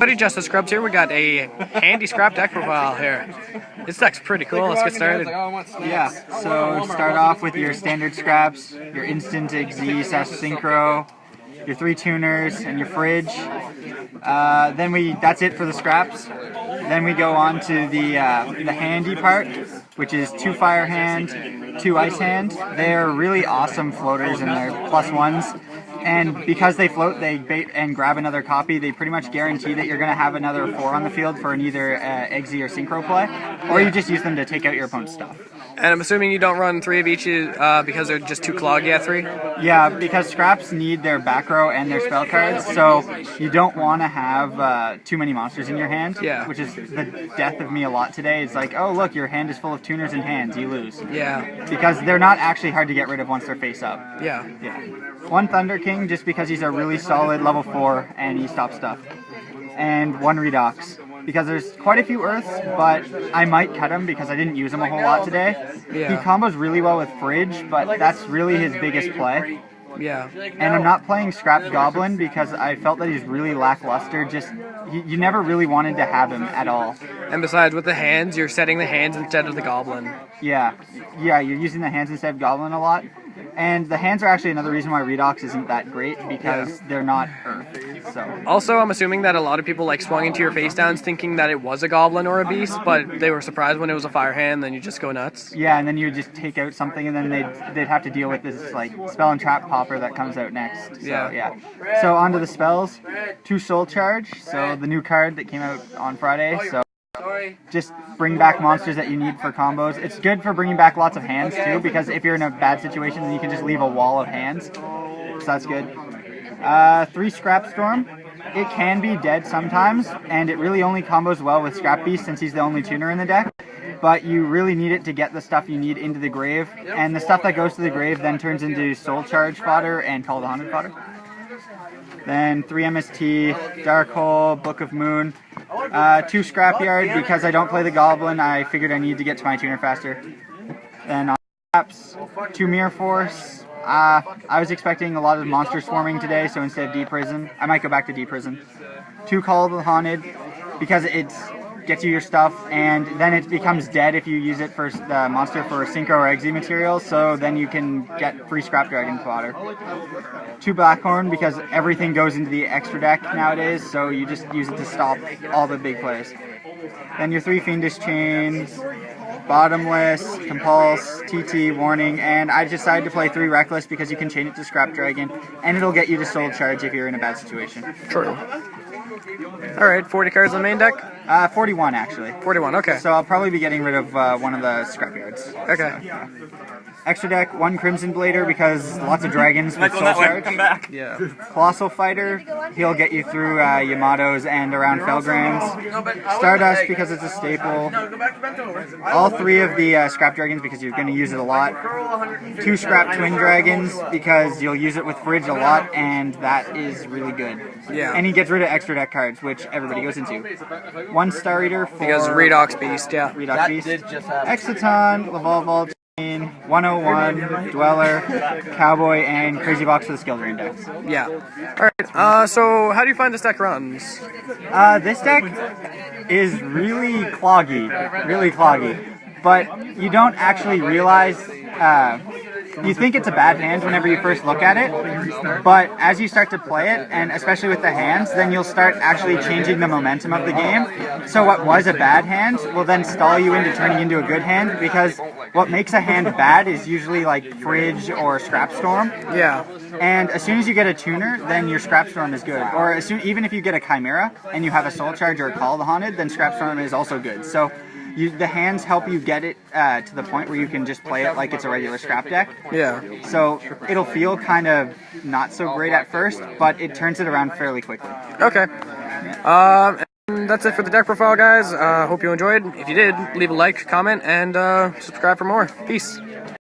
Buddy Justice Scrubs here. We got a handy scrap deck profile here. This deck's pretty cool. Let's get started. Yeah, so start off with your standard scraps, your instant XZ synchro, your 3 tuners, and your fridge. That's it for the scraps. Then we go on to the handy part, which is 2 fire hand, 2 ice hand. They're really awesome floaters and they're +1s. And because they float, they bait and grab another copy, they pretty much guarantee that you're going to have another 4 on the field for an either XZ or synchro play, or you just use them to take out your opponent's stuff. And I'm assuming you don't run 3 of each because they're just too cloggy at 3? Yeah, because scraps need their back row and their spell cards, so you don't want to have too many monsters in your hand, which is the death of me a lot today. It's like, oh look, your hand is full of tuners and hands, you lose. Yeah. Because they're not actually hard to get rid of once they're face up. Yeah. 1 Thunder King, just because he's a really solid level 4 and he stops stuff. And 1 Redox, because there's quite a few Earths, but I might cut him because I didn't use him a whole lot today. Yeah. He combos really well with Fridge, but that's really his biggest play. Yeah. And I'm not playing Scrap Goblin because I felt that he's really lackluster. You never really wanted to have him at all. And besides, with the hands, you're setting the hands instead of the Goblin. Yeah, you're using the hands instead of Goblin a lot. And the hands are actually another reason why Redox isn't that great, because they're not Earth. So. Also, I'm assuming that a lot of people swung into your face downs thinking that it was a Goblin or a Beast, but they were surprised when it was a Fire Hand, then you just go nuts. Yeah, and then you would just take out something, and then they'd have to deal with this Spell and Trap popper that comes out next. So, yeah. So onto the spells. 2 Soul Charge, so the new card that came out on Friday. So just bring back monsters that you need for combos. It's good for bringing back lots of hands too, because if you're in a bad situation, then you can just leave a wall of hands. So that's good. 3 Scrap Storm. It can be dead sometimes, and it really only combos well with Scrap Beast since he's the only tuner in the deck. But you really need it to get the stuff you need into the grave, and the stuff that goes to the grave then turns into Soul Charge fodder and Call the Haunted fodder. Then 3 MST, Dark Hole, Book of Moon, 2 Scrapyard, because I don't play the Goblin, I figured I need to get to my tuner faster. Then on traps, 2 Mirror Force. I was expecting a lot of monster swarming today, so instead of D-Prison, I might go back to D-Prison. 2 Call the Haunted, because it gets you your stuff, and then it becomes dead if you use it for the monster for Synchro or XZ materials, so then you can get free Scrap Dragon fodder. 2 Blackhorn, because everything goes into the extra deck nowadays, so you just use it to stop all the big plays. Then your 3 Fiendish Chains, Bottomless, Compulse, TT, Warning, and I decided to play 3 Reckless because you can chain it to Scrap Dragon, and it'll get you to Soul Charge if you're in a bad situation. True. Alright, 40 cards on the main deck? 41 actually. 41, okay. So I'll probably be getting rid of one of the Scrapyards. Okay. So, yeah. Extra deck, 1 Crimson Blader because lots of dragons with Soul Charge. Come back. Yeah. Colossal Fighter, he'll get you through Yamatos and around Felgrands. Stardust because it's a staple. All 3 of the Scrap Dragons because you're going to use it a lot. 2 Scrap Twin Dragons because you'll use it with Fridge a lot, and that is really good. Yeah. And he gets rid of extra deck cards, which everybody goes into. 1 Star Eater for... Because Redox Beast, yeah. Redox Beast. Exciton, Lavalval, 101, Dweller, Cowboy, and Crazy Box for the Skill Drain decks. Yeah. Alright, so how do you find this deck runs? This deck is really cloggy, but you don't actually realize, you think it's a bad hand whenever you first look at it, but as you start to play it, and especially with the hands, then you'll start actually changing the momentum of the game. So what was a bad hand will then stall you into turning into a good hand, because what makes a hand bad is usually like Fridge or Scrap Storm. Yeah. And as soon as you get a tuner, then your Scrap Storm is good. Or even if you get a Chimera and you have a Soul Charge or a Call the Haunted, then Scrap Storm is also good. So the hands help you get it to the point where you can just play it like it's a regular Scrap deck. Yeah. So it'll feel kind of not so great at first, but it turns it around fairly quickly. Okay. And that's it for the deck profile, guys. Hope you enjoyed. If you did, leave a like, comment, and subscribe for more. Peace.